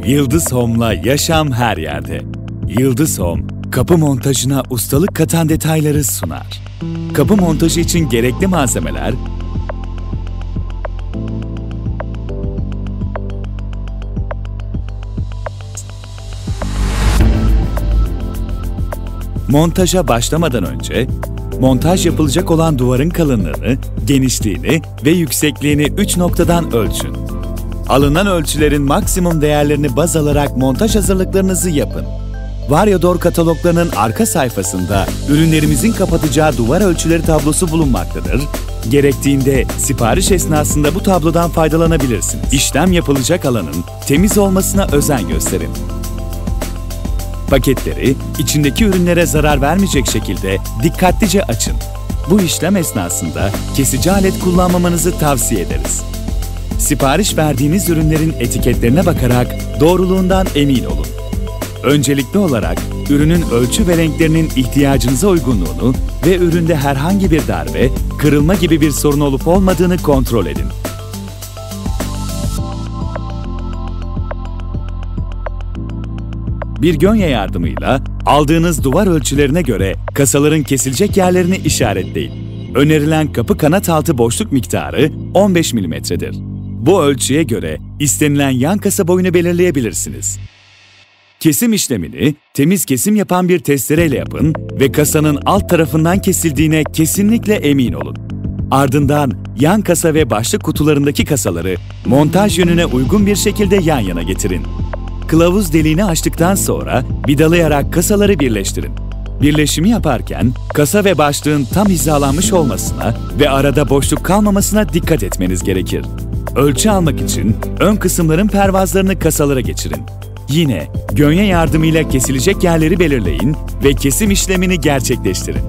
Yıldız Home'la yaşam her yerde. Yıldız Home, kapı montajına ustalık katan detayları sunar. Kapı montajı için gerekli malzemeler, montaja başlamadan önce, montaj yapılacak olan duvarın kalınlığını, genişliğini ve yüksekliğini 3 noktadan ölçün. Alınan ölçülerin maksimum değerlerini baz alarak montaj hazırlıklarınızı yapın. Varyador kataloglarının arka sayfasında ürünlerimizin kapatacağı duvar ölçüleri tablosu bulunmaktadır. Gerektiğinde sipariş esnasında bu tablodan faydalanabilirsiniz. İşlem yapılacak alanın temiz olmasına özen gösterin. Paketleri içindeki ürünlere zarar vermeyecek şekilde dikkatlice açın. Bu işlem esnasında kesici alet kullanmamanızı tavsiye ederiz. Sipariş verdiğiniz ürünlerin etiketlerine bakarak doğruluğundan emin olun. Öncelikli olarak ürünün ölçü ve renklerinin ihtiyacınıza uygunluğunu ve üründe herhangi bir darbe, kırılma gibi bir sorun olup olmadığını kontrol edin. Bir gönye yardımıyla aldığınız duvar ölçülerine göre kasaların kesilecek yerlerini işaretleyin. Önerilen kapı kanat altı boşluk miktarı 15 mm'dir. Bu ölçüye göre istenilen yan kasa boyunu belirleyebilirsiniz. Kesim işlemini temiz kesim yapan bir testereyle yapın ve kasanın alt tarafından kesildiğine kesinlikle emin olun. Ardından yan kasa ve başlık kutularındaki kasaları montaj yönüne uygun bir şekilde yan yana getirin. Kılavuz deliğini açtıktan sonra vidalayarak kasaları birleştirin. Birleşimi yaparken kasa ve başlığın tam hizalanmış olmasına ve arada boşluk kalmamasına dikkat etmeniz gerekir. Ölçü almak için ön kısımların pervazlarını kasalara geçirin. Yine gönye yardımıyla kesilecek yerleri belirleyin ve kesim işlemini gerçekleştirin.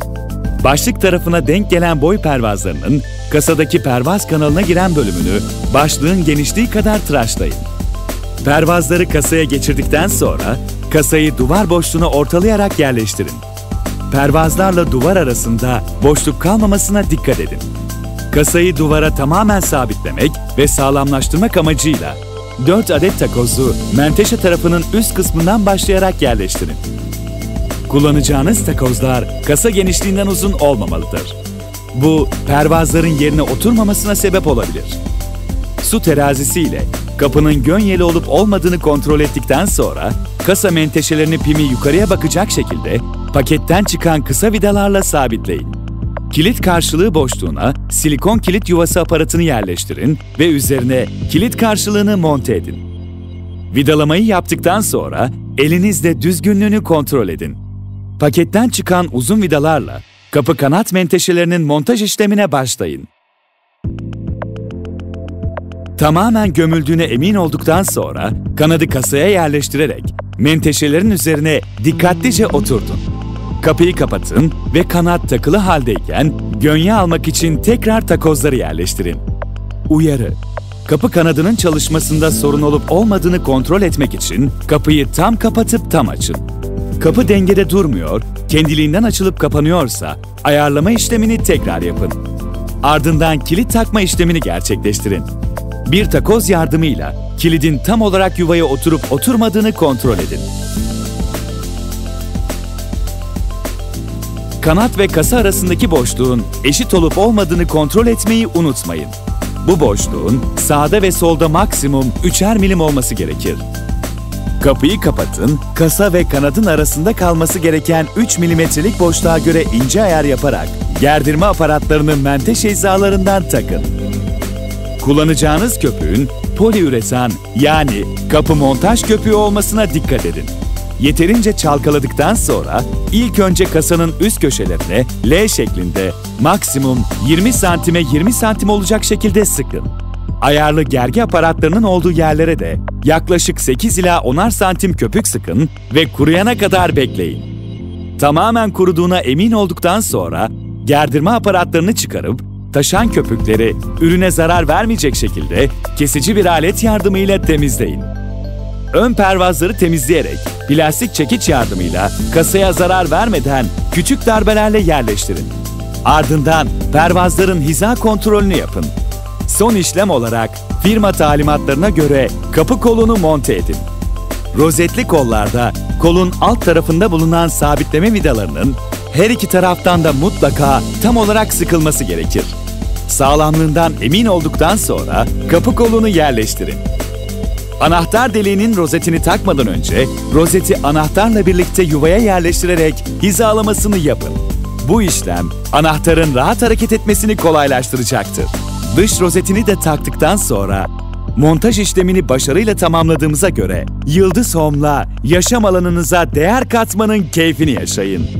Başlık tarafına denk gelen boy pervazlarının kasadaki pervaz kanalına giren bölümünü başlığın genişliği kadar tıraşlayın. Pervazları kasaya geçirdikten sonra kasayı duvar boşluğuna ortalayarak yerleştirin. Pervazlarla duvar arasında boşluk kalmamasına dikkat edin. Kasayı duvara tamamen sabitlemek ve sağlamlaştırmak amacıyla 4 adet takozu menteşe tarafının üst kısmından başlayarak yerleştirin. Kullanacağınız takozlar kasa genişliğinden uzun olmamalıdır. Bu, pervazların yerine oturmamasına sebep olabilir. Su terazisiyle kapının gönyeli olup olmadığını kontrol ettikten sonra kasa menteşelerini pimi yukarıya bakacak şekilde paketten çıkan kısa vidalarla sabitleyin. Kilit karşılığı boşluğuna silikon kilit yuvası aparatını yerleştirin ve üzerine kilit karşılığını monte edin. Vidalamayı yaptıktan sonra elinizle düzgünlüğünü kontrol edin. Paketten çıkan uzun vidalarla kapı kanat menteşelerinin montaj işlemine başlayın. Tamamen gömüldüğüne emin olduktan sonra kanadı kasaya yerleştirerek menteşelerin üzerine dikkatlice oturtun. Kapıyı kapatın ve kanat takılı haldeyken gönye almak için tekrar takozları yerleştirin. Uyarı: kapı kanadının çalışmasında sorun olup olmadığını kontrol etmek için kapıyı tam kapatıp tam açın. Kapı dengede durmuyor, kendiliğinden açılıp kapanıyorsa ayarlama işlemini tekrar yapın. Ardından kilit takma işlemini gerçekleştirin. Bir takoz yardımıyla kilidin tam olarak yuvaya oturup oturmadığını kontrol edin. Kanat ve kasa arasındaki boşluğun eşit olup olmadığını kontrol etmeyi unutmayın. Bu boşluğun sağda ve solda maksimum 3'er milim olması gerekir. Kapıyı kapatın, kasa ve kanadın arasında kalması gereken 3 milimetrelik boşluğa göre ince ayar yaparak gerdirme aparatlarını menteşe hizalarından takın. Kullanacağınız köpüğün poliüretan yani kapı montaj köpüğü olmasına dikkat edin. Yeterince çalkaladıktan sonra ilk önce kasanın üst köşelerine L şeklinde maksimum 20 santime 20 santim olacak şekilde sıkın. Ayarlı gergi aparatlarının olduğu yerlere de yaklaşık 8 ila 10'ar santim köpük sıkın ve kuruyana kadar bekleyin. Tamamen kuruduğuna emin olduktan sonra gerdirme aparatlarını çıkarıp taşan köpükleri ürüne zarar vermeyecek şekilde kesici bir alet yardımıyla temizleyin. Ön pervazları temizleyerek plastik çekiç yardımıyla kasaya zarar vermeden küçük darbelerle yerleştirin. Ardından pervazların hiza kontrolünü yapın. Son işlem olarak firma talimatlarına göre kapı kolunu monte edin. Rozetli kollarda kolun alt tarafında bulunan sabitleme vidalarının her iki taraftan da mutlaka tam olarak sıkılması gerekir. Sağlamlığından emin olduktan sonra kapı kolunu yerleştirin. Anahtar deliğinin rozetini takmadan önce rozeti anahtarla birlikte yuvaya yerleştirerek hizalamasını yapın. Bu işlem anahtarın rahat hareket etmesini kolaylaştıracaktır. Dış rozetini de taktıktan sonra montaj işlemini başarıyla tamamladığımıza göre Yıldız Home'la yaşam alanınıza değer katmanın keyfini yaşayın.